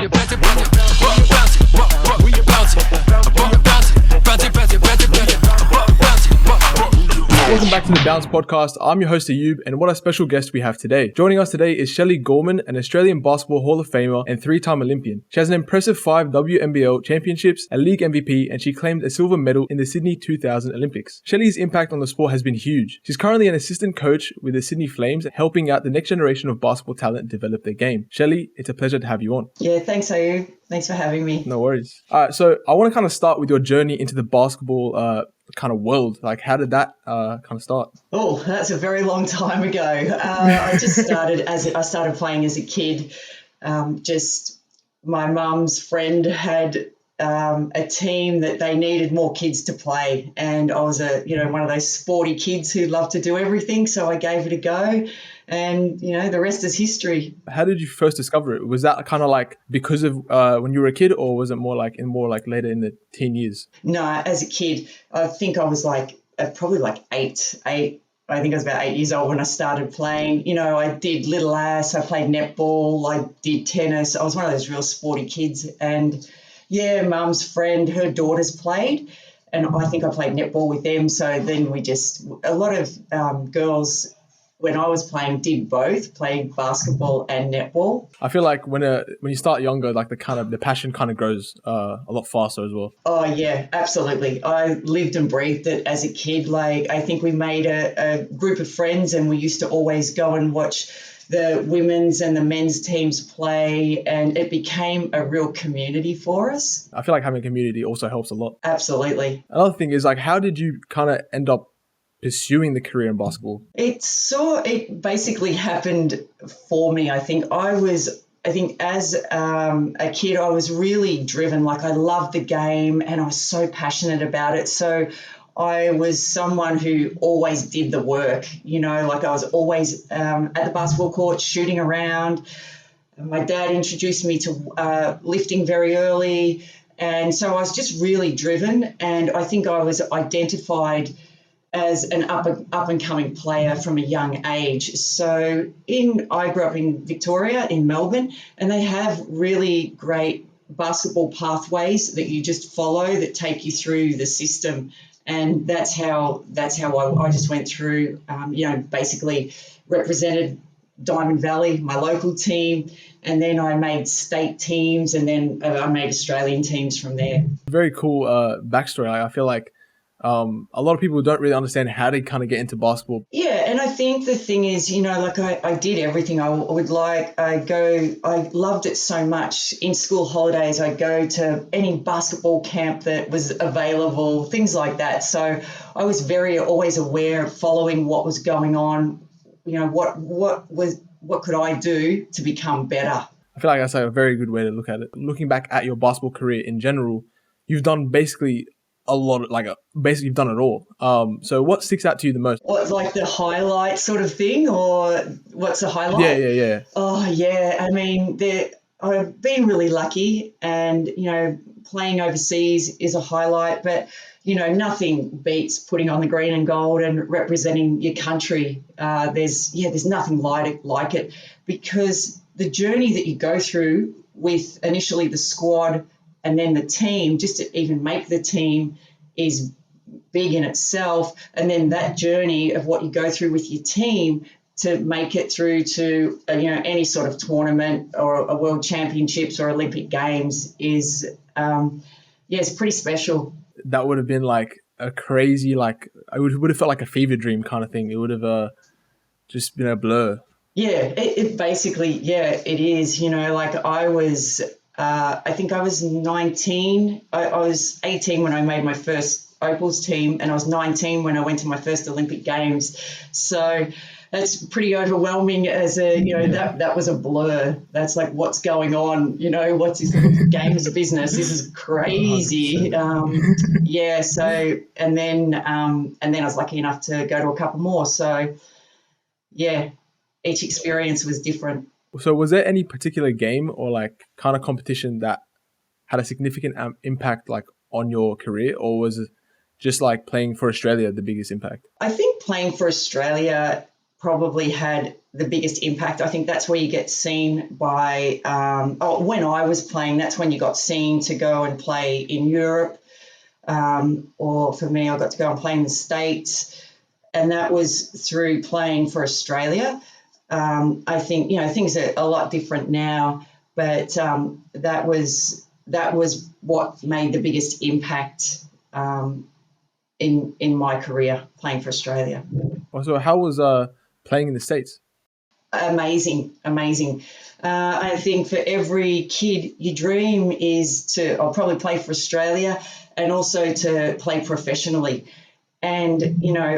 Welcome back to the Bounce Podcast. I'm your host Ayub, and what a special guest we have today. Joining us today is Shelley Gorman, an Australian Basketball Hall of Famer and 3-time Olympian. She has an impressive 5 WNBL championships, a league MVP, and she claimed a silver medal in the Sydney 2000 Olympics. Shelley's impact on the sport has been huge. She's currently an assistant coach with the Sydney Flames, helping out the next generation of basketball talent develop their game. Shelley, it's a pleasure to have you on. Yeah, thanks Ayub. Thanks for having me. No worries. All right, so I want to kind of start with your journey into the basketball kind of world. Like, how did that kind of start? Oh, that's a very long time ago. I started playing as a kid. Just my mum's friend had a team that they needed more kids to play, and I was one of those sporty kids who loved to do everything. So I gave it a go, and the rest is history. How did you first discover it? Was that kind of like because of when you were a kid, or was it more like later in the teen years? No, as a kid, I think I was probably eight. I think I was about 8 years old when I started playing. I did little ass. I played netball. I did tennis. I was one of those real sporty kids. And yeah, mum's friend, her daughters played, and I think I played netball with them. So then a lot of girls, when I was playing, did both, played basketball and netball. I feel like when you start younger, like the passion kind of grows a lot faster as well. Oh yeah, absolutely. I lived and breathed it as a kid. I think we made a group of friends, and we used to always go and watch the women's and the men's teams play, and it became a real community for us. I feel like having a community also helps a lot. Absolutely. Another thing is, how did you kind of end up pursuing the career in basketball? It basically happened for me. I think as a kid, I was really driven. I loved the game, and I was so passionate about it. So I was someone who always did the work, I was always at the basketball court shooting around. My dad introduced me to lifting very early. And so I was just really driven. And I think I was identified as an up and coming player from a young age. So I grew up in Victoria, in Melbourne, and they have really great basketball pathways that you just follow that take you through the system. And that's how I just went through, basically represented Diamond Valley, my local team, and then I made state teams, and then I made Australian teams from there. Very cool backstory. I feel like a lot of people don't really understand how to kind of get into basketball. Yeah, and I think the thing is, I did everything I would like. I loved it so much. In school holidays, I'd go to any basketball camp that was available, things like that. So I was always aware of following what was going on. What could I do to become better? I feel like that's a very good way to look at it. Looking back at your basketball career in general, you've done basically a lot of, basically you've done it all. So what sticks out to you the most? What, the highlight sort of thing, or what's the highlight? Yeah. Oh yeah, I mean, I've been really lucky, and playing overseas is a highlight, but nothing beats putting on the green and gold and representing your country. There's nothing like it, because the journey that you go through with initially the squad and then the team, just to even make the team, is big in itself. And then that journey of what you go through with your team to make it through to any sort of tournament or a world championships or Olympic games is it's pretty special. That would have been a crazy, I would have felt like a fever dream kind of thing. It would have just been a blur. Yeah, it basically, it is. I was, I think I was 19. I was 18 when I made my first Opals team, and I was 19 when I went to my first Olympic Games. So that's pretty overwhelming as that was a blur. That's what's going on, what's this game as a business? This is crazy. So, and then I was lucky enough to go to a couple more. So yeah, each experience was different. So was there any particular game or kind of competition that had a significant impact on your career, or was it just playing for Australia the biggest impact? I think playing for Australia probably had the biggest impact. I think that's where you get seen by, when I was playing, that's when you got seen to go and play in Europe. Or for me, I got to go and play in the States. And that was through playing for Australia. I think, things are a lot different now, but that was what made the biggest impact in my career, playing for Australia. Also, how was playing in the States? Amazing. I think for every kid, your dream is I'll probably play for Australia and also to play professionally. And,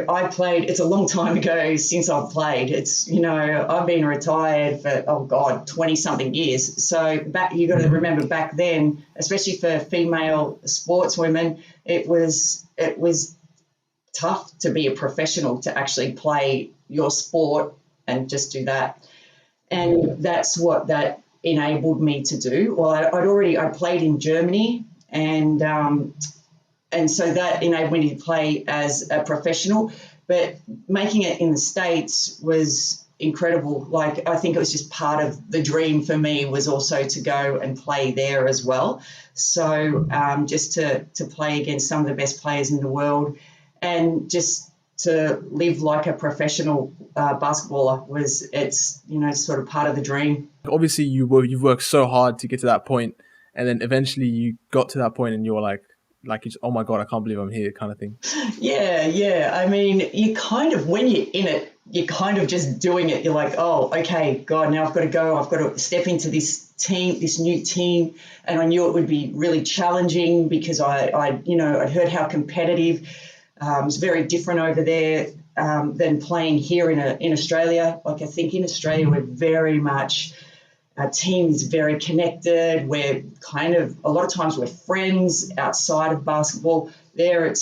I played, it's a long time ago since I've played. It's, I've been retired for, 20 something years. So you got to remember back then, especially for female sportswomen, it was tough to be a professional, to actually play your sport and just do that. And that's what that enabled me to do. Well, I played in Germany, and so that enabled me to play as a professional. But making it in the States was incredible. Like, I think it was just part of the dream for me, was also to go and play there as well. So just to play against some of the best players in the world, and just to live like a professional basketballer, it's sort of part of the dream. Obviously, you've worked so hard to get to that point, and then eventually you got to that point, and you were like it's, oh my God, I can't believe I'm here, kind of thing. Yeah. I mean, you kind of, when you're in it, you're kind of just doing it. You're like, oh, okay, God, now I've got to go. I've got to step into this team, this new team. And I knew it would be really challenging because I'd heard how competitive. It was very different over there than playing here in Australia. Like, I think in Australia, we're very much, our team is very connected. We're a lot of times we're friends outside of basketball. There,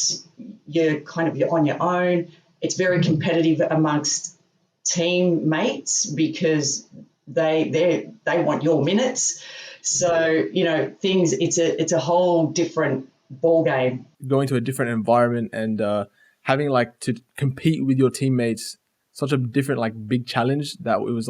you're on your own. It's very competitive amongst teammates because they want your minutes. So, it's a whole different ball game. Going to a different environment and having to compete with your teammates, such a different big challenge, that it was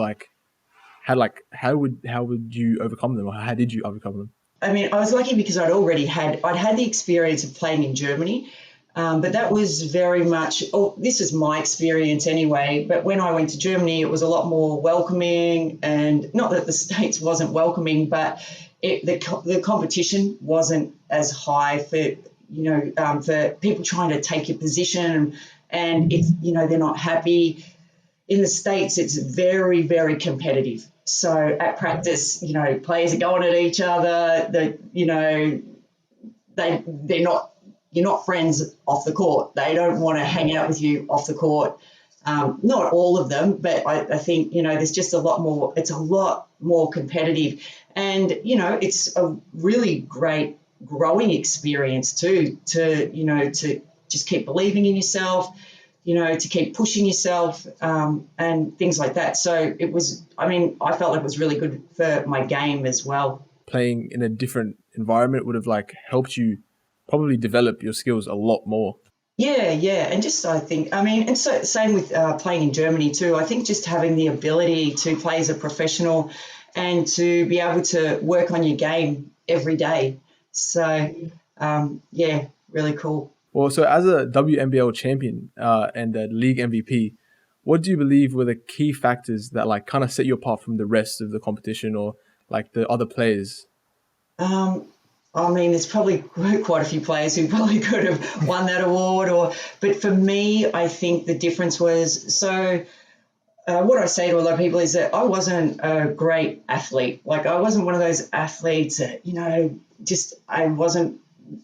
how would you overcome them, or how did you overcome them? I mean, I was lucky because I'd had the experience of playing in Germany, but that was very much, this is my experience anyway, but when I went to Germany, it was a lot more welcoming, and not that the States wasn't welcoming, but the competition wasn't as high for people trying to take your position, and if they're not happy. In the States, it's very, very competitive. So at practice, players are going at each other. You're not friends off the court. They don't want to hang out with you off the court. Not all of them, but I think, there's just a lot more. It's a lot more competitive, and it's a really great growing experience too. To just keep believing in yourself. To keep pushing yourself and things like that. So I felt it was really good for my game as well. Playing in a different environment would have helped you probably develop your skills a lot more. Yeah. And just, and so same with playing in Germany too. I think just having the ability to play as a professional and to be able to work on your game every day. So, really cool. Well, so as a WNBL champion and a league MVP, what do you believe were the key factors that kind of set you apart from the rest of the competition, or the other players? There's probably quite a few players who probably could have won that award, but for me, I think the difference was, what I say to a lot of people is that I wasn't a great athlete. I wasn't one of those athletes that, I wasn't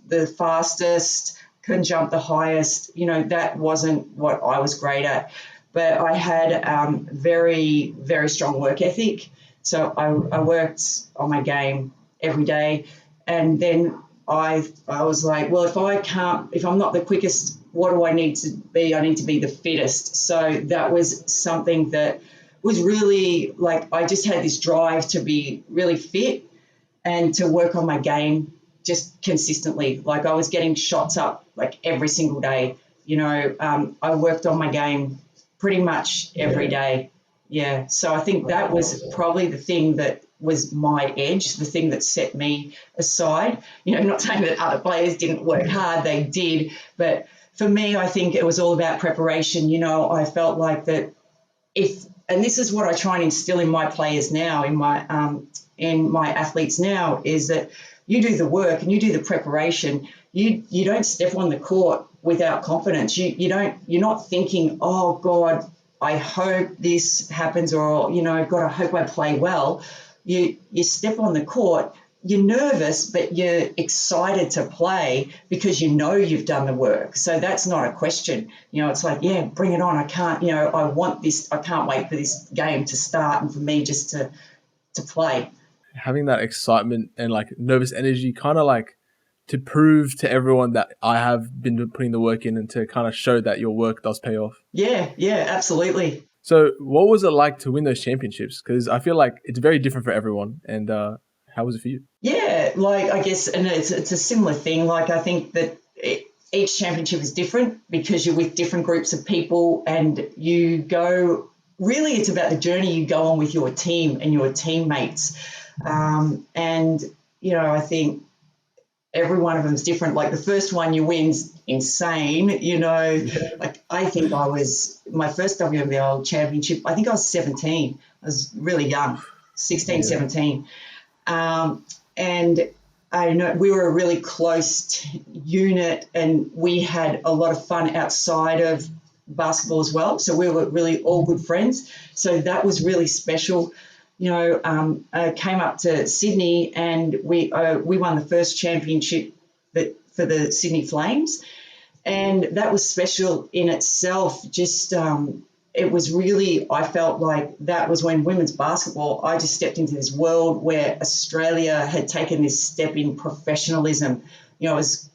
the fastest, couldn't jump the highest. That wasn't what I was great at. But I had very, very strong work ethic. So I worked on my game every day. And then I was like, well, if I'm not the quickest, what do I need to be? I need to be the fittest. So that was something that was really I just had this drive to be really fit and to work on my game just consistently. I was getting shots up every single day. I worked on my game pretty much every day. Yeah. So I think that was probably the thing that was my edge, the thing that set me aside. Not saying that other players didn't work hard, they did. But for me, I think it was all about preparation. I felt like that and this is what I try and instill in my players now, in my athletes now, is that you do the work and you do the preparation. You don't step on the court without confidence. You're not thinking, oh God, I hope this happens, or God, I hope I play well. You step on the court, you're nervous, but you're excited to play because you've done the work. So that's not a question. It's like, yeah, bring it on. I want this. I can't wait for this game to start and for me just to play. Having that excitement and like nervous energy, kind of like to prove to everyone that I have been putting the work in, and to kind of show that your work does pay off. Yeah, absolutely. So what was it like to win those championships? Because I feel like it's very different for everyone. And how was it for you? Yeah, I guess, and it's a similar thing. I think that each championship is different because you're with different groups of people, and you go, really it's about the journey you go on with your team and your teammates. And I think every one of them is different. Like the first one you win's insane, I think my first WNBL championship, I think I was 17. I was really young, 16, 17. And I know we were a really close unit, and we had a lot of fun outside of basketball as well. So we were really all good friends. So that was really special. I came up to Sydney, and we won the first championship for the Sydney Flames, and that was special in itself. Just it was really, I felt like that was when women's basketball, I just stepped into this world where Australia had taken this step in professionalism. It was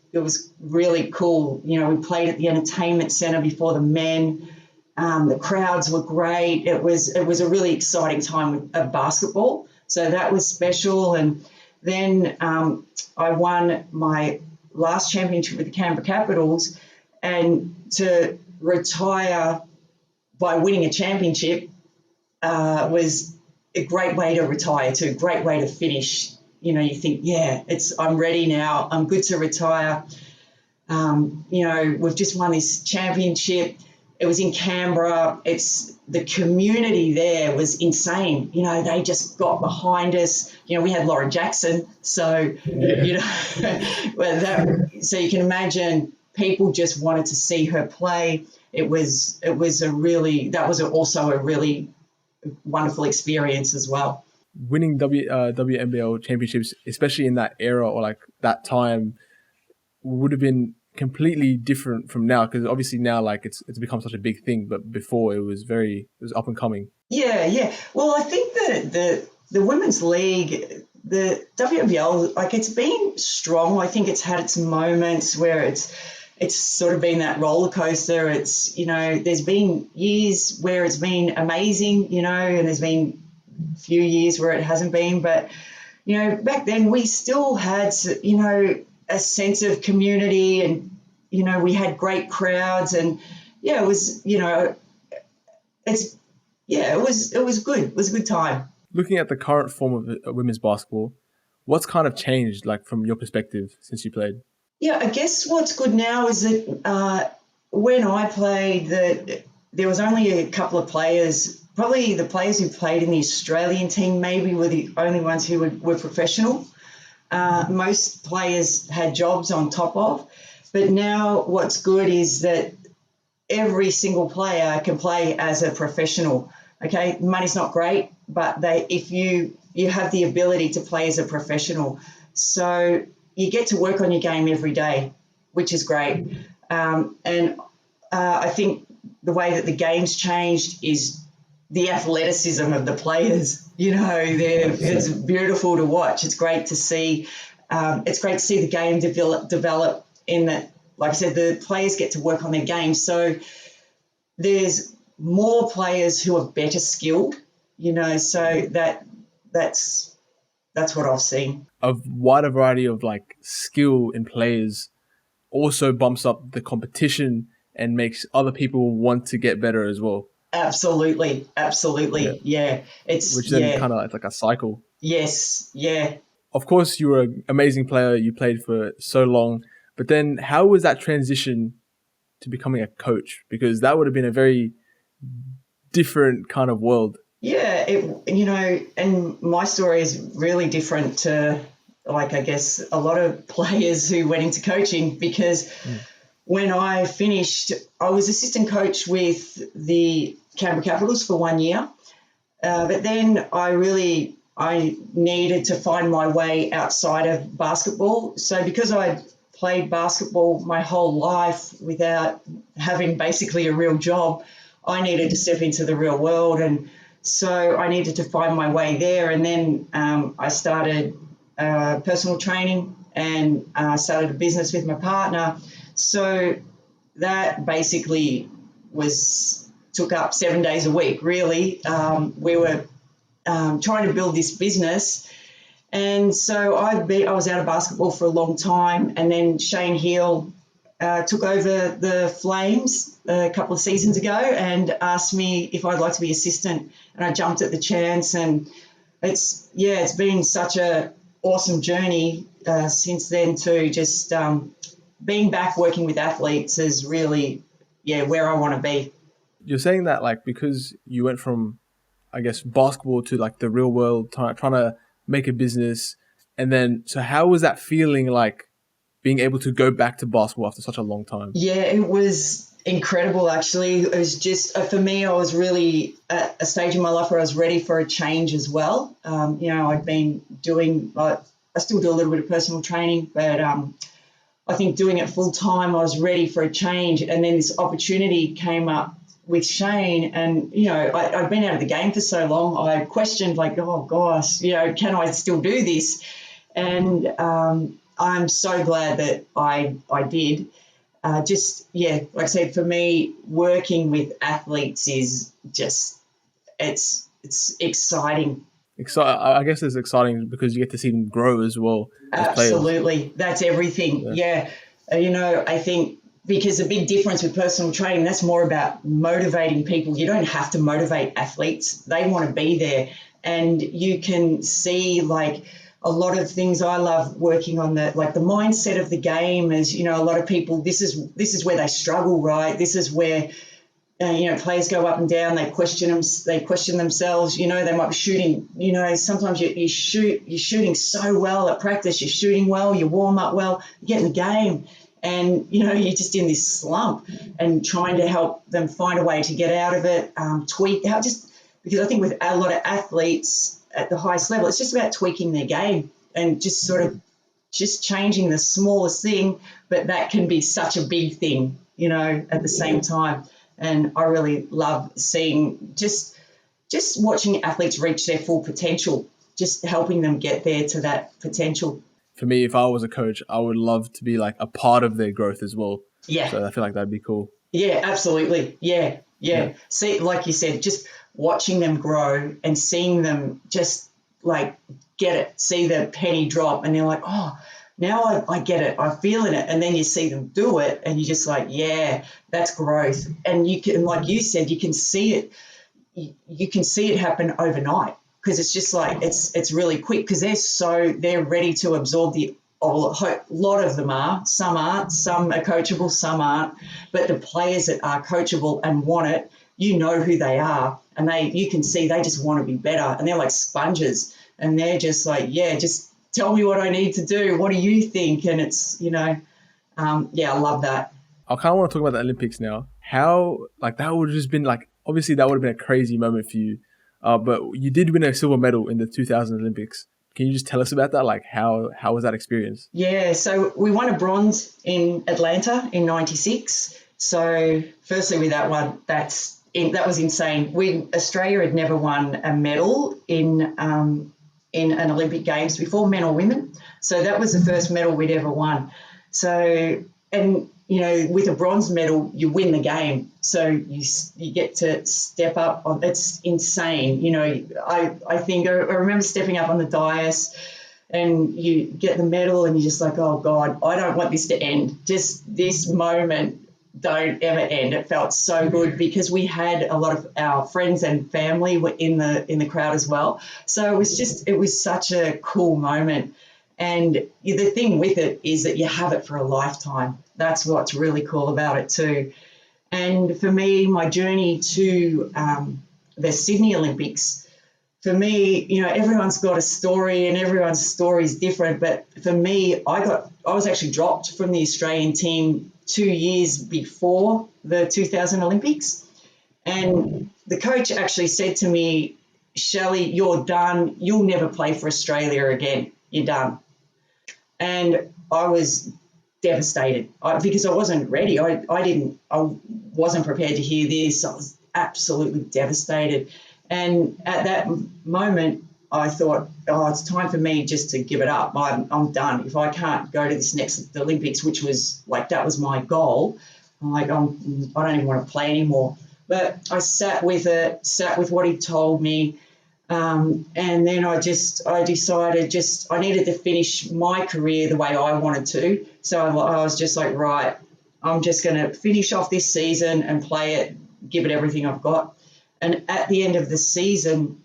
really cool. We played at the entertainment centre before the men. The crowds were great. It was a really exciting time of basketball. So that was special. And then I won my last championship with the Canberra Capitals, and to retire by winning a championship was a great way to retire too, great way to finish. You think, yeah, I'm ready now. I'm good to retire. We've just won this championship. It was in Canberra. The community there was insane. They just got behind us. We had Lauren Jackson. So, so you can imagine people just wanted to see her play. That was also a really wonderful experience as well. Winning WNBL championships, especially in that era or like that time, would have been completely different from now, because obviously now like it's become such a big thing, but before it was up and coming. Yeah. Well, I think that the women's league, the WNBL, like it's been strong. I think it's had its moments where it's sort of been that roller coaster. It's, there's been years where it's been amazing, and there's been a few years where it hasn't been. But, back then we still had, a sense of community, and, we had great crowds, and yeah, it was, it was good. It was a good time. Looking at the current form of women's basketball, what's kind of changed, like from your perspective, since you played? Yeah, I guess what's good now is that when I played, there was only a couple of players. Probably the players who played in the Australian team maybe were the only ones who were professional. Most players had jobs on top of. But now what's good is that every single player can play as a professional. Okay, money's not great, but if you have the ability to play as a professional, so you get to work on your game every day, which is great. And I think the way that the game's changed is the athleticism of the players. It's beautiful to watch. It's great to see. It's great to see the game develop in that, like I said, the players get to work on their game. So there's more players who are better skilled, so that's what I've seen. A wider variety of like skill in players also bumps up the competition and makes other people want to get better as well. Absolutely. Yeah. Absolutely. Yeah. Which then kind of, it's like a cycle. Yes. Yeah. Of course, you were an amazing player. You played for so long. But then how was that transition to becoming a coach? Because that would have been a very different kind of world. Yeah, and my story is really different to, like, I guess a lot of players who went into coaching, because Mm. when I finished, I was assistant coach with the Canberra Capitals for 1 year. But then I needed to find my way outside of basketball. So because I played basketball my whole life without having basically a real job, I needed to step into the real world. And so I needed to find my way there. And then I started personal training and started a business with my partner. So that basically took up 7 days a week, really. We were trying to build this business. And so I was out of basketball for a long time. And then Shane Heal took over the Flames a couple of seasons ago and asked me if I'd like to be assistant. And I jumped at the chance. And it's been such a awesome journey since then too. Just being back working with athletes is really, where I want to be. You're saying that like because you went from, I guess, basketball to like the real world, trying to make a business. And then, so how was that feeling like being able to go back to basketball after such a long time? Yeah, it was incredible, actually. It was just, for me, I was really at a stage in my life where I was ready for a change as well. I'd been doing, I still do a little bit of personal training, but I think doing it full time, I was ready for a change. And then this opportunity came up with Shane, and I'd been out of the game for so long. I questioned, like, oh gosh, can I still do this? And I'm so glad that I did. Like I said, for me, working with athletes is just it's exciting. I guess it's exciting because you get to see them grow as well as players. Absolutely, that's everything. Yeah. Yeah, I think because the big difference with personal training, that's more about motivating people. You don't have to motivate athletes; they want to be there, and you can see like a lot of things. I love working on the mindset of the game. Is a lot of people. This is where they struggle, right? This is where players go up and down. They question them. They question themselves. They might be shooting. Sometimes you're shooting so well at practice. You're shooting well. You warm up well. You get in the game, and you're just in this slump. And trying to help them find a way to get out of it, tweak out. Just because I think with a lot of athletes at the highest level, it's just about tweaking their game and just sort of just changing the smallest thing, but that can be such a big thing, at the same time. And I really love seeing just watching athletes reach their full potential, just helping them get there to that potential. For me, if I was a coach, I would love to be like a part of their growth as well. Yeah. So I feel like that'd be cool. Yeah, absolutely. Yeah. Yeah. See, like you said, just watching them grow and seeing them just like get it, see the penny drop, and they're like, oh, now I get it, I'm feeling it. And then you see them do it and you're just like, yeah, that's growth. And you can, like you said, you can see it. You can see it happen overnight because it's just like, it's really quick because they're ready to absorb a lot of them are. Some aren't, some are coachable, some aren't. But the players that are coachable and want it, who they are. And you can see they just want to be better. And they're like sponges. And they're just like, yeah, just tell me what I need to do. What do you think? And it's, I love that. I kind of want to talk about the Olympics now. How, like, that would have just been like, obviously that would have been a crazy moment for you. But you did win a silver medal in the 2000 Olympics. Can you just tell us about that? Like, how was that experience? Yeah, so we won a bronze in Atlanta in '96. So firstly with that one, that was insane. Australia had never won a medal in an Olympic Games before, men or women. So that was the first medal we'd ever won. So, and with a bronze medal, you win the game. So you get to step up. It's insane. I think I remember stepping up on the dais and you get the medal and you're just like, oh God, I don't want this to end. Just this moment don't ever end. It felt so good because we had a lot of our friends and family were in the crowd as well. So it was such a cool moment. And the thing with it is that you have it for a lifetime. That's what's really cool about it too. And for me, my journey to the Sydney Olympics, for me, everyone's got a story and everyone's story is different. But for me, I was actually dropped from the Australian team 2 years before the 2000 Olympics. And the coach actually said to me, Shelley, you're done. You'll never play for Australia again. You're done. And I was devastated because I wasn't ready. I wasn't prepared to hear this. I was absolutely devastated. And at that moment, I thought, oh, it's time for me just to give it up. I'm done. If I can't go to this next Olympics, which was like, that was my goal, I'm like, I don't even want to play anymore. But I sat with what he told me. And then I decided I needed to finish my career the way I wanted to. So I was just like, right, I'm just going to finish off this season and play it, give it everything I've got. And at the end of the season,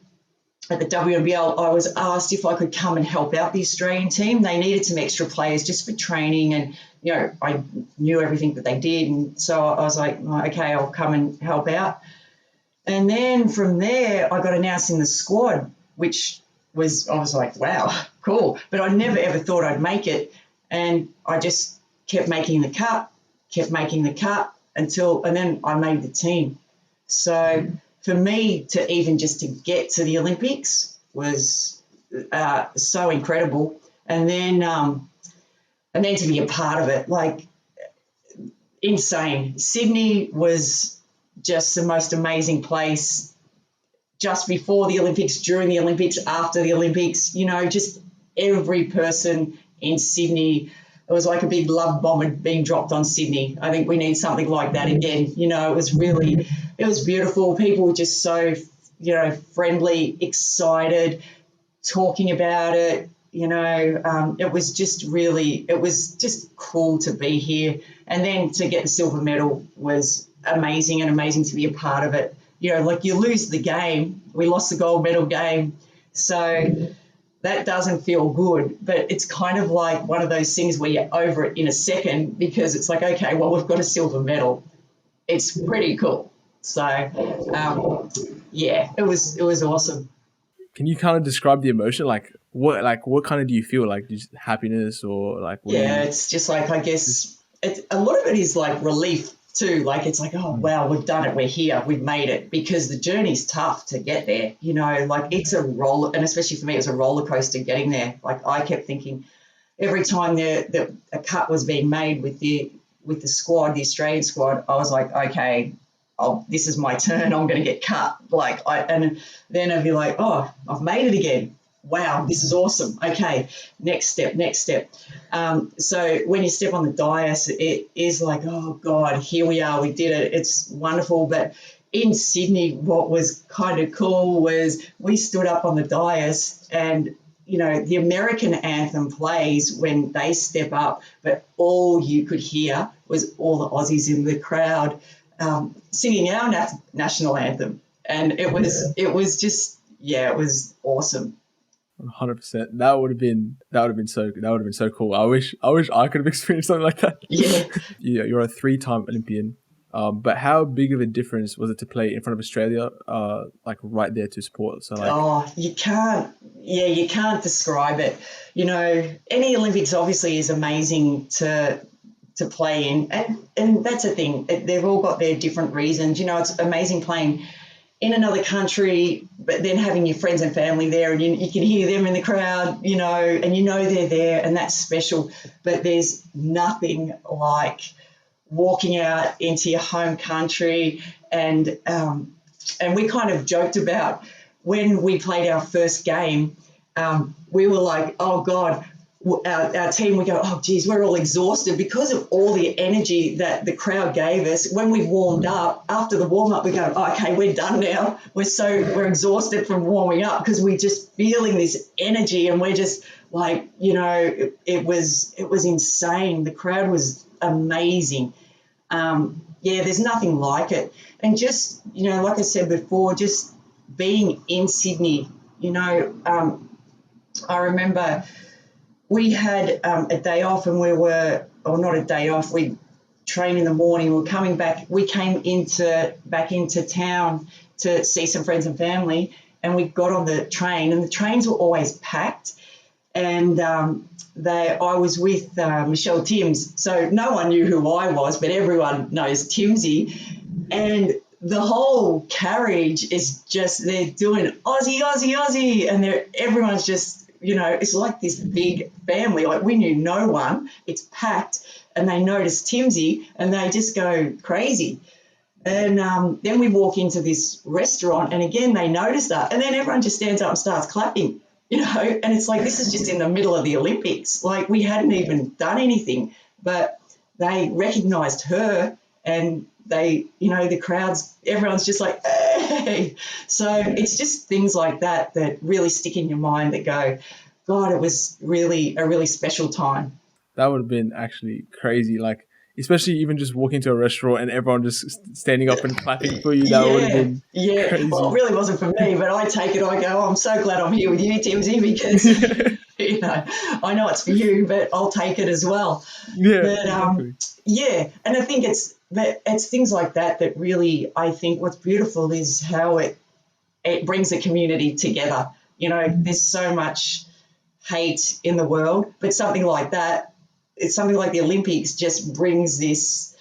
at the WNBL, I was asked if I could come and help out the Australian team. They needed some extra players just for training, and I knew everything that they did, and so I was like, okay, I'll come and help out. And then from there, I got announced in the squad, which I was like, wow, cool. But I never ever thought I'd make it, and I just kept making the cut, and then I made the team. So for me to even just to get to the Olympics was so incredible, and then to be a part of it, like insane. Sydney was just the most amazing place. Just before the Olympics, during the Olympics, after the Olympics, just every person in Sydney. It was like a big love bomb being dropped on Sydney. I think we need something like that again. It was beautiful. People were just so, friendly, excited, talking about it. It was just cool to be here. And then to get the silver medal was amazing, and amazing to be a part of it. Like you lose the game. We lost the gold medal game. So that doesn't feel good, but it's kind of like one of those things where you're over it in a second because it's like, okay, well, we've got a silver medal. It's pretty cool. So, it was awesome. Can you kind of describe the emotion? What kind of do you feel? Like just happiness, or like what do you... It's just like, I guess a lot of it is like relief too. Like it's like, oh wow, we've done it, we're here, we've made it, because the journey's tough to get there. Like it's a roller, and especially for me, it was a roller coaster getting there. Like I kept thinking every time a cut was being made with the squad, the Australian squad, I was like, okay, this is my turn. I'm going to get cut. And then I'd be like, oh, I've made it again. Wow, this is awesome. Okay, next step. So when you step on the dais, it is like, oh God, here we are, we did it. It's wonderful. But in Sydney, what was kind of cool was we stood up on the dais, and the American anthem plays when they step up, but all you could hear was all the Aussies in the crowd singing our national anthem. And it was just, it was awesome. 100%. That would have been so cool. I wish I could have experienced something like that. Yeah. Yeah, you're a 3-time Olympian. But how big of a difference was it to play in front of Australia, like right there to support? So like, you can't describe it. Any Olympics obviously is amazing to play in, and that's the thing. They've all got their different reasons. It's amazing playing in another country, but then having your friends and family there, and you can hear them in the crowd, and they're there, and that's special. But there's nothing like walking out into your home country, and we kind of joked about when we played our first game, we were like, oh God, our team, we go, oh geez, we're all exhausted because of all the energy that the crowd gave us. When we warmed up, after the warm up, we go, oh, okay, we're done now. We're exhausted from warming up because we're just feeling this energy, and we're just like, it was insane. The crowd was amazing. there's nothing like it. And just, like I said before, just being in Sydney, I remember we had a day off and or not a day off, we train in the morning, we were coming back, we came back into town to see some friends and family, and we got on the train, and the trains were always packed. And I was with Michelle Timms, so no one knew who I was, but everyone knows Timsy. And the whole carriage is just, they're doing Aussie, Aussie, Aussie, and everyone's just, it's like this big family. Like, we knew no one. It's packed, and they notice Timsy, and they just go crazy. And then we walk into this restaurant, and again they notice that, and then everyone just stands up and starts clapping, and it's like, this is just in the middle of the Olympics. Like, we hadn't even done anything, but they recognised her, and the crowds, everyone's just like, hey. So it's just things like that really stick in your mind, that go, God, it was really a really special time. That would have been actually crazy. Like, especially even just walking to a restaurant and everyone just standing up and clapping for you. That would have been crazy. Well, it really wasn't for me, but I take it, I go, I'm so glad I'm here with you, Timsy, because, I know it's for you, but I'll take it as well. Yeah, But, exactly. and I think it's things like that really, I think what's beautiful is how it brings the community together. There's so much hate in the world, but something like that, it's something like the Olympics just brings this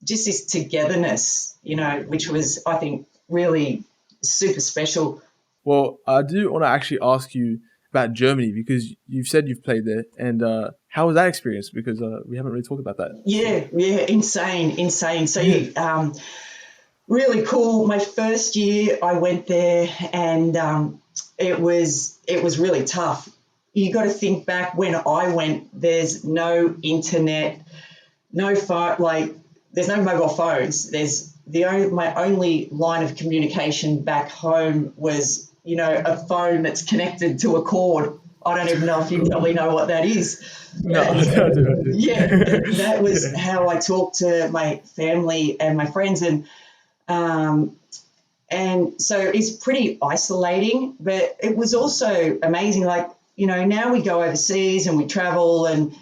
togetherness, which was, I think, really super special. Well, I do want to actually ask you about Germany, because you've said you've played there, and how was that experience? Because we haven't really talked about that. Yeah, insane. So really cool. My first year I went there, and it was really tough. You got to think back when I went, there's no internet, no phone, like there's no mobile phones. My only line of communication back home was, a phone that's connected to a cord. I don't even know if you probably know what that is. No, I do. Yeah, that was how I talked to my family and my friends, and so it's pretty isolating, but it was also amazing. Like, now we go overseas and we travel, and,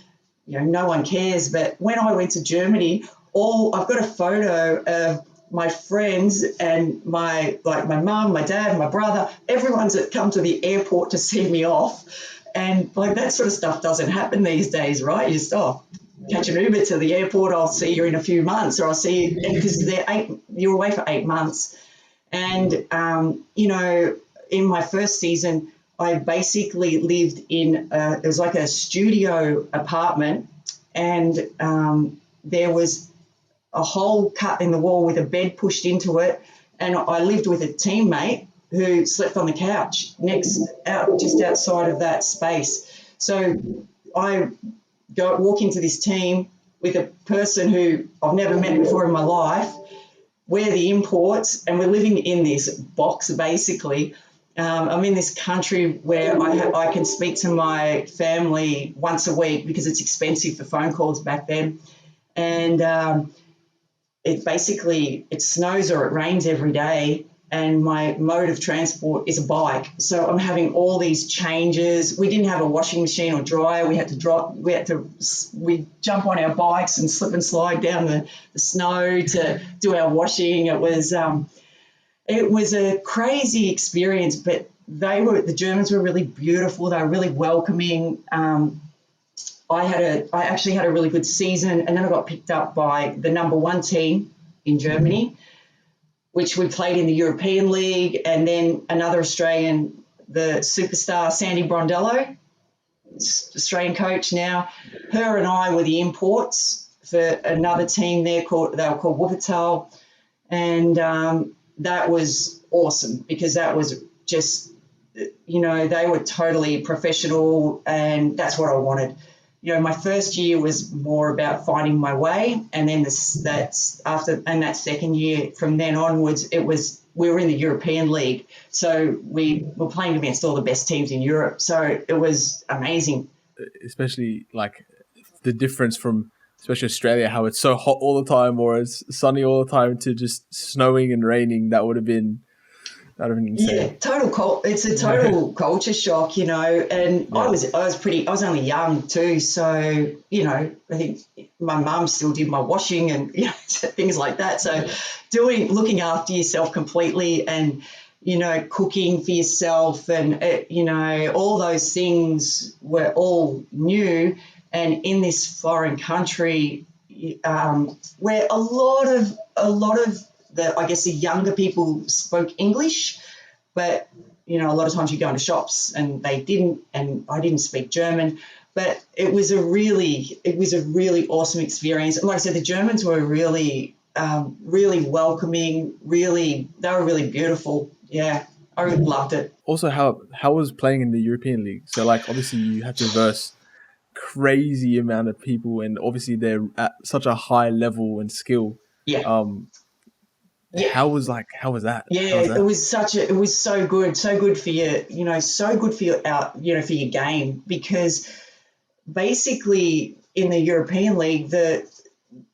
no one cares. But when I went to Germany, I've got a photo of my friends and my mum, my dad, my brother, everyone's come to the airport to see me off. And like, that sort of stuff doesn't happen these days, right? You just, catch an Uber to the airport, I'll see you in a few months, or I'll see you, because you're away for 8 months. And, in my first season, I basically lived in, it was like a studio apartment, and there was a hole cut in the wall with a bed pushed into it. And I lived with a teammate who slept on the couch just outside of that space. So I walk into this team with a person who I've never met before in my life. We're the imports, and we're living in this box, basically. I'm in this country where I can speak to my family once a week, because it's expensive for phone calls back then. And it snows or it rains every day, and my mode of transport is a bike. So I'm having all these changes. We didn't have a washing machine or dryer. We jump on our bikes and slip and slide down the snow to do our washing. It was a crazy experience, but the Germans were really beautiful. They were really welcoming. I actually had a really good season, and then I got picked up by the number one team in Germany, which we played in the European League, and then another Australian, the superstar Sandy Brondello, Australian coach now. Her and I were the imports for another team there they were called Wuppertal, and that was awesome, because that was just, they were totally professional, and that's what I wanted. My first year was more about finding my way, and then that second year from then onwards, we were in the European League, so we were playing against all the best teams in Europe. So it was amazing. Especially like the difference from especially Australia, how it's so hot all the time or it's sunny all the time, to just snowing and raining. That'd have been Yeah, insane. it's a total culture shock, and I Yeah. was only young too. So, I think my mum still did my washing and, things like that. So looking after yourself completely and, cooking for yourself and, all those things were all new. And in this foreign country, where a lot of I guess the younger people spoke English, but a lot of times you go into shops and they didn't, and I didn't speak German, but it was a really awesome experience. And like I said, the Germans were really really welcoming, they were really beautiful. Yeah, I really loved it. Also, how was playing in the European League? So like obviously you had to verse crazy amount of people, and obviously they're at such a high level and skill. Yeah. Um, Yeah. how was that? Yeah, How was it that? was so good for your, so good for your for your game, because basically in the European League, the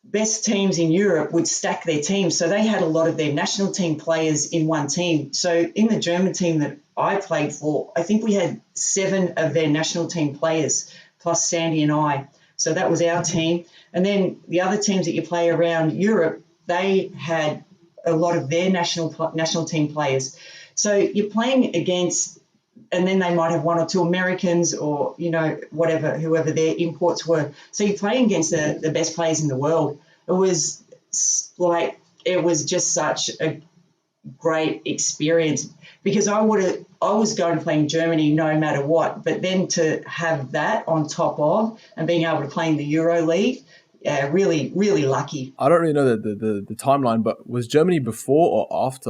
best teams in Europe would stack their teams. So they had a lot of their national team players in one team. So in the German team that I played for, I think we had 7 of their national team players plus Sandy and I. So that was our team. And then the other teams that you play around Europe, they had a lot of their national team players. So you're playing against, and then they might have 1 or 2 Americans or, whoever their imports were. So you're playing against the best players in the world. It was just such a great experience, because I was going to play in Germany no matter what, but then to have that on top of and being able to play in the Euro League, yeah, really, really lucky. I don't really know the timeline, but was Germany before or after?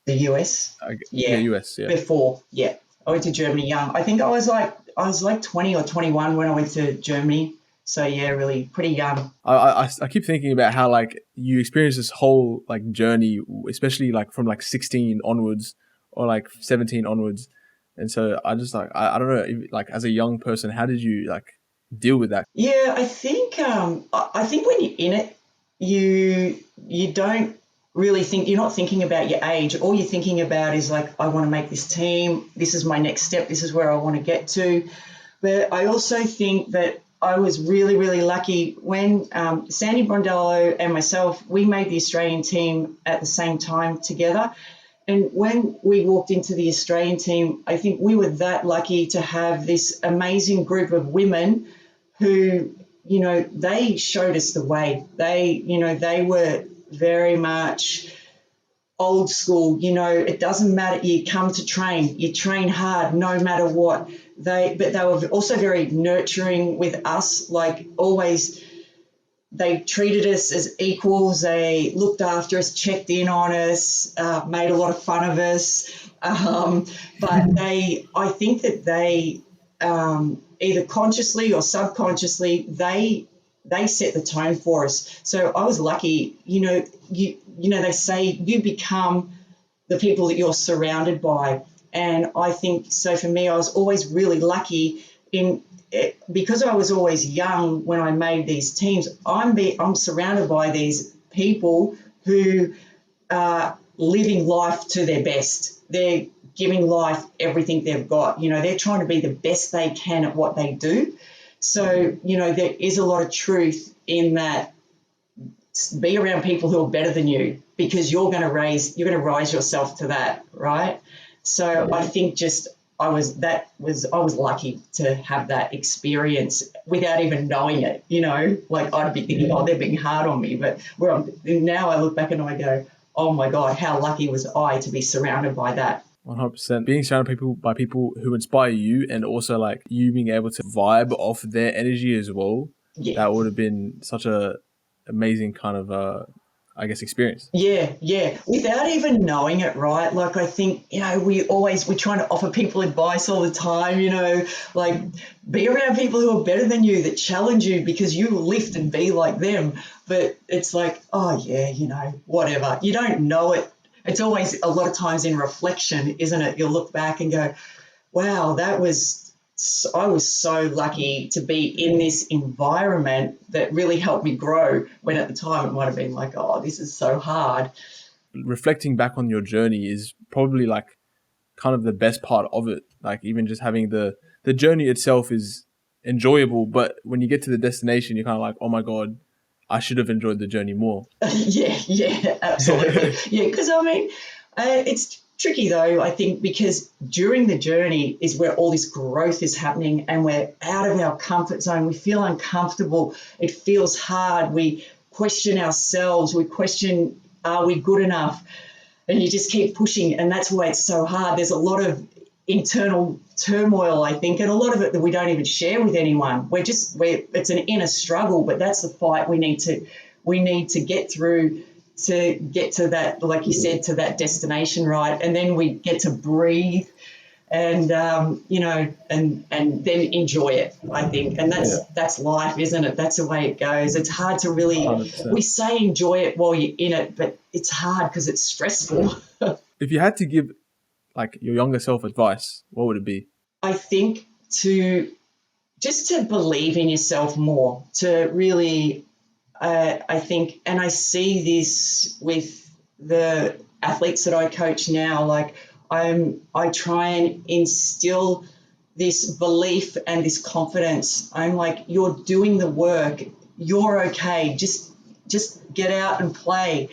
The US, Yeah, yeah, US, yeah. before, yeah. I went to Germany young. I think I was like 20 or 21 when I went to Germany. So yeah, really pretty young. I keep thinking about how like you experience this whole like journey, especially like from like 16 onwards or like 17 onwards, and so I just like I don't know, like as a young person, how did you like deal with that? Yeah, I think when you're in it, you don't really think, you're not thinking about your age. All you're thinking about is like, I want to make this team. This is my next step. This is where I want to get to. But I also think that I was really, really lucky when Sandy Brondello and myself, we made the Australian team at the same time together. And when we walked into the Australian team, I think we were that lucky to have this amazing group of women who, they showed us the way. They were very much old school. It doesn't matter. You come to train, you train hard no matter what. But they were also very nurturing with us, like always. They treated us as equals. They looked after us, checked in on us, made a lot of fun of us. But I think that they, either consciously or subconsciously, they set the tone for us. So I was lucky. They say you become the people that you're surrounded by. And I think so for me, I was always really lucky in it, because I was always young when I made these teams. I'm surrounded by these people who are living life to their best. They're giving life everything they've got. They're trying to be the best they can at what they do. So, there is a lot of truth in that. Be around people who are better than you, because you're going to rise yourself to that, right? So I think I was lucky to have that experience without even knowing it. Like I'd be thinking, oh, they're being hard on me, but now I look back and I go, oh my God, how lucky was I to be surrounded by that. 100%. Being surrounded by people who inspire you, and also like you being able to vibe off their energy as well. Yeah. That would have been such a amazing kind of I guess experience. Yeah. Without even knowing it, right? Like I think, we're trying to offer people advice all the time, like be around people who are better than you, that challenge you, because you lift and be like them. But it's like, oh yeah, whatever. You don't know it. It's always a lot of times in reflection, isn't it? You'll look back and go, wow, that was I was so lucky to be in this environment that really helped me grow, when at the time it might have been like, oh, this is so hard. Reflecting back on your journey is probably like kind of the best part of it. Like even just having the journey itself is enjoyable, but when you get to the destination, you're kind of like, oh my God, I should have enjoyed the journey more. Yeah, absolutely. Yeah, because I mean, it's tricky though, I think, because during the journey is where all this growth is happening and we're out of our comfort zone. We feel uncomfortable. It feels hard. We question ourselves. We question, are we good enough? And you just keep pushing. And that's why it's so hard. There's a lot of internal turmoil, I think, and a lot of it that we don't even share with anyone. It's an inner struggle, but that's the fight we need to get through to get to that, like you said, to that destination, right? And then we get to breathe and and then enjoy it, I think. And that's life, isn't it? That's the way it goes. It's hard to really 100%. We say enjoy it while you're in it, but it's hard because it's stressful. If you had to give like your younger self advice, what would it be? I think to believe in yourself more, to really, I think, and I see this with the athletes that I coach now, like I try and instill this belief and this confidence. I'm like, you're doing the work, you're okay, just get out and play.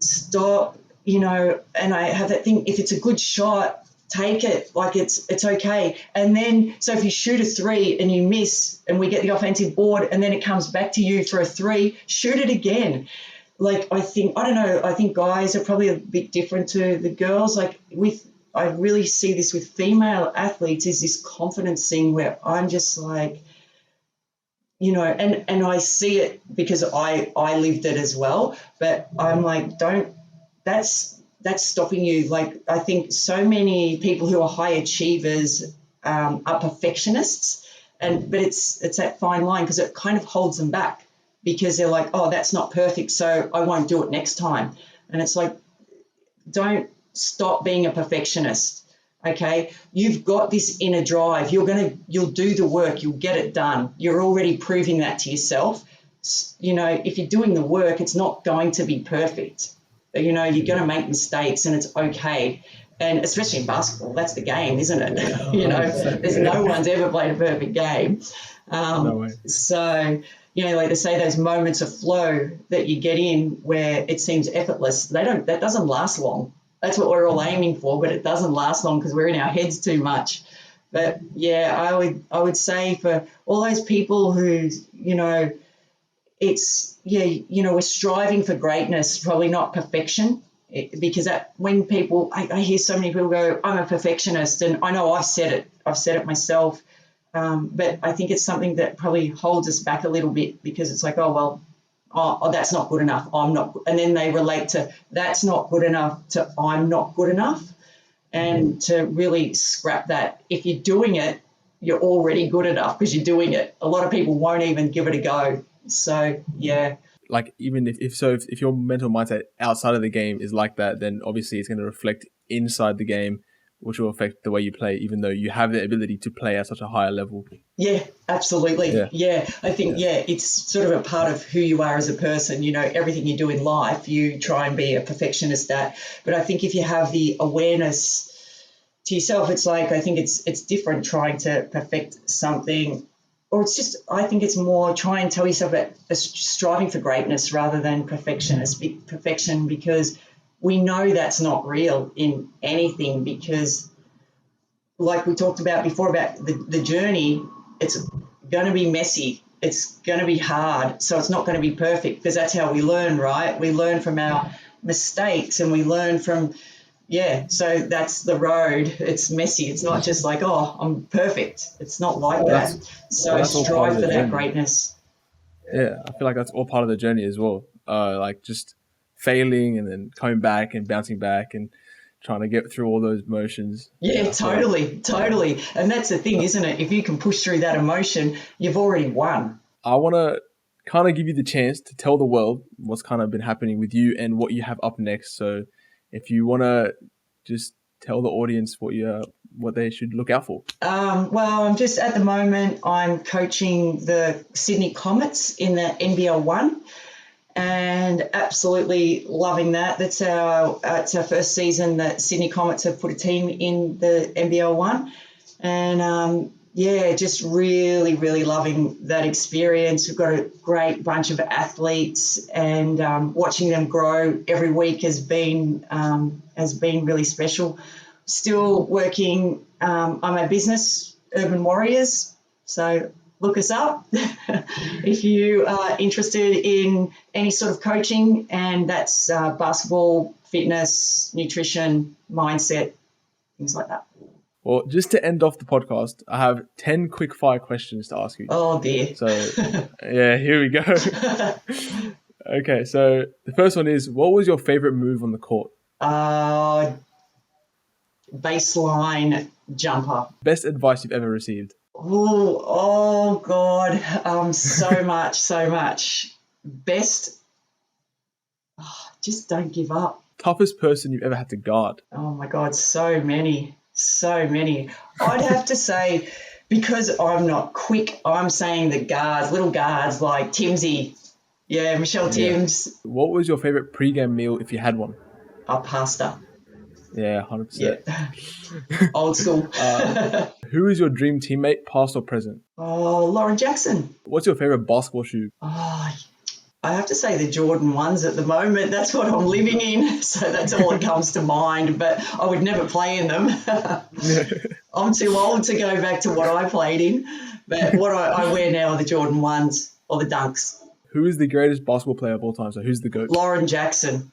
Stop, and I have that thing, if it's a good shot, take it, like it's okay. And then, so if you shoot a 3 and you miss and we get the offensive board and then it comes back to you for a 3, shoot it again. Like, I don't know, I think guys are probably a bit different to the girls. Like I really see this with female athletes, is this confidence thing where I'm just like, and I see it because I lived it as well, but I'm like, that's stopping you. Like, I think so many people who are high achievers are perfectionists, but it's that fine line, because it kind of holds them back, because they're like, oh, that's not perfect, so I won't do it next time. And it's like, don't stop being a perfectionist. Okay, you've got this inner drive. You'll do the work. You'll get it done. You're already proving that to yourself. If you're doing the work, it's not going to be perfect. You're going to make mistakes, and it's okay. And especially in basketball, that's the game, isn't it? There's no one's ever played a perfect game. No way. So, like they say, those moments of flow that you get in where it seems effortless, that doesn't last long. That's what we're all aiming for, but it doesn't last long because we're in our heads too much. But yeah, I would say for all those people who, we're striving for greatness, probably not perfection, because when people, I hear so many people go, I'm a perfectionist, and I know I've said it myself, but I think it's something that probably holds us back a little bit, because it's like, oh, that's not good enough, I'm not, and then they relate to that's not good enough to I'm not good enough, and to really scrap that. If you're doing it, you're already good enough because you're doing it. A lot of people won't even give it a go. So yeah. Like even if your mental mindset outside of the game is like that, then obviously it's going to reflect inside the game, which will affect the way you play, even though you have the ability to play at such a higher level. Yeah, absolutely. Yeah. I think, it's sort of a part of who you are as a person. Everything you do in life, you try and be a perfectionist at. But I think if you have the awareness to yourself, it's like, I think it's different trying to perfect something, or it's just, I think it's more try and tell yourself that striving for greatness rather than perfection, because we know that's not real in anything, because like we talked about before about the journey, it's going to be messy. It's going to be hard. So it's not going to be perfect, because that's how we learn, right? We learn from our mistakes, and we learn from, so that's the road. It's messy. It's not just like, oh, I'm perfect. It's not like that. So strive for that greatness. Yeah, I feel like that's all part of the journey as well. Like just failing and then coming back and bouncing back and trying to get through all those motions. Yeah, totally. And that's the thing, isn't it? If you can push through that emotion, you've already won. I want to kind of give you the chance to tell the world what's kind of been happening with you and what you have up next. So if you want to just tell the audience what what they should look out for? Well, I'm just at the moment, I'm coaching the Sydney Comets in the NBL 1 and absolutely loving that. It's our first season that Sydney Comets have put a team in the NBL 1. And just really, really loving that experience. We've got a great bunch of athletes, and watching them grow every week has been really special. Still working on my business, Urban Warriors. So look us up if you are interested in any sort of coaching, and that's basketball, fitness, nutrition, mindset, things like that. Well, just to end off the podcast, I have 10 quick fire questions to ask you. Oh, dear. So, yeah, here we go. Okay, so the first one is, what was your favorite move on the court? Baseline jumper. Best advice you've ever received? Oh God, so much. Best, just don't give up. Toughest person you've ever had to guard? Oh my God, so many. I'd have to say, because I'm not quick, I'm saying the guards, little guards like Timsy. Yeah, Michelle Timms. What was your favorite pre-game meal if you had one? Pasta. Yeah, 100%. Yeah. Old school. Who is your dream teammate, past or present? Oh, Lauren Jackson. What's your favorite basketball shoe? Oh, I have to say the Jordan 1s at the moment. That's what I'm living in. So that's all that comes to mind. But I would never play in them. I'm too old to go back to what I played in. But what I wear now are the Jordan 1s or the Dunks. Who is the greatest basketball player of all time? So who's the GOAT? Lauren Jackson.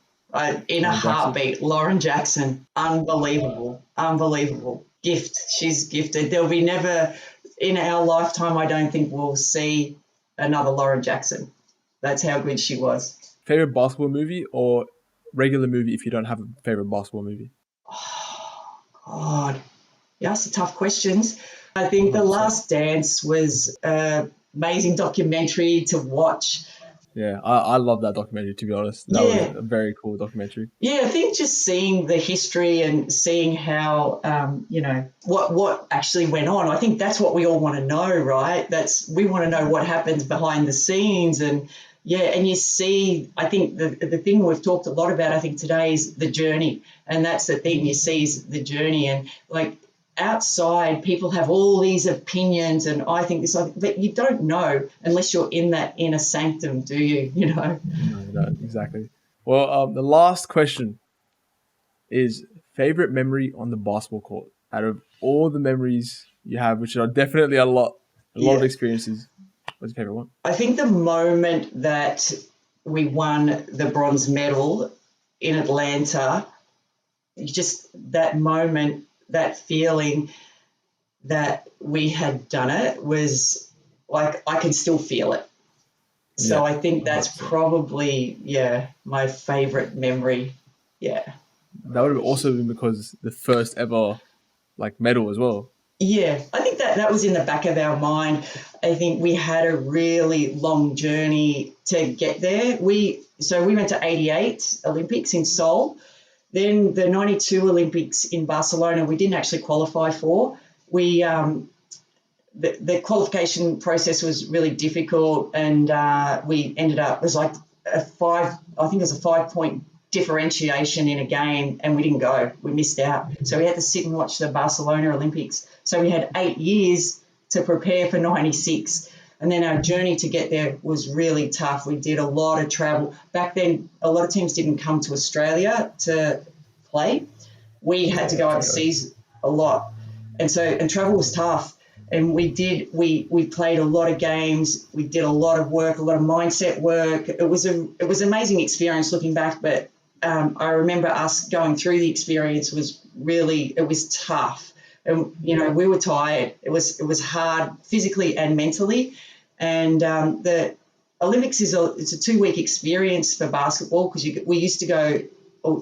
In a heartbeat, Lauren Jackson. Unbelievable. Gift. She's gifted. There'll be never, in our lifetime, I don't think we'll see another Lauren Jackson. That's how good she was. Favorite basketball movie or regular movie if you don't have a favorite basketball movie? Oh, God. You asked the tough questions. I think 100%. The Last Dance was an amazing documentary to watch. Yeah, I love that documentary, to be honest. That was a very cool documentary. Yeah, I think just seeing the history and seeing how, what actually went on. I think that's what we all want to know, right? We want to know what happens behind the scenes. And, and you see, I think the thing we've talked a lot about, I think, today is the journey. And that's the thing you see is the journey. And, outside, people have all these opinions, and I think this, but you don't know unless you're in that inner sanctum, do you? No, exactly. Well, the last question is favorite memory on the basketball court. Out of all the memories you have, which are definitely a lot of experiences, what's your favorite one? I think the moment that we won the bronze medal in Atlanta, just that moment, that feeling that we had done it was like, I can still feel it. So I think that's probably, my favorite memory. Yeah. That would have also been because the first ever medal as well. Yeah, I think that was in the back of our mind. I think we had a really long journey to get there. So we went to 88 Olympics in Seoul. Then the 92 Olympics in Barcelona, we didn't actually qualify for. The qualification process was really difficult, and we ended up, it was like a 5-point differentiation in a game, and we didn't go. We missed out. So we had to sit and watch the Barcelona Olympics. So we had 8 years to prepare for 96. And then our journey to get there was really tough. We did a lot of travel. Back then, a lot of teams didn't come to Australia to play. We had to go overseas a lot. And travel was tough. And we played a lot of games. We did a lot of work, a lot of mindset work. It was an amazing experience looking back, but I remember us going through the experience it was tough. And, we were tired. It was hard physically and mentally. And the Olympics it's a 2-week experience for basketball, because we used to go,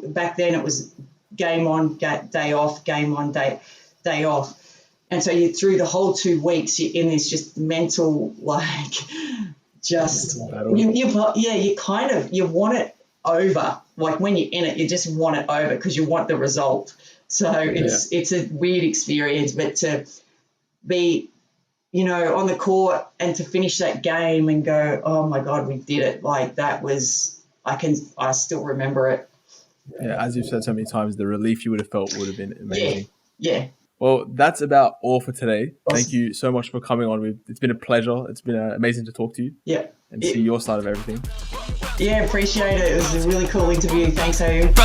back then it was game on, day off, game on, day off. And so through the whole 2 weeks, you're in this just mental, you want it over. Like when you're in it, you just want it over because you want the result. So it's a weird experience, but to be, on the court and to finish that game and go, oh my God, we did it. Like that was, I still remember it. Yeah, as you've said so many times, the relief you would have felt would have been amazing. Yeah. Well, that's about all for today. Awesome. Thank you so much for coming on. It's been a pleasure. It's been amazing to talk to you. Yeah. And see your side of everything. Yeah, appreciate it. It was a really cool interview. Thanks, Ayub.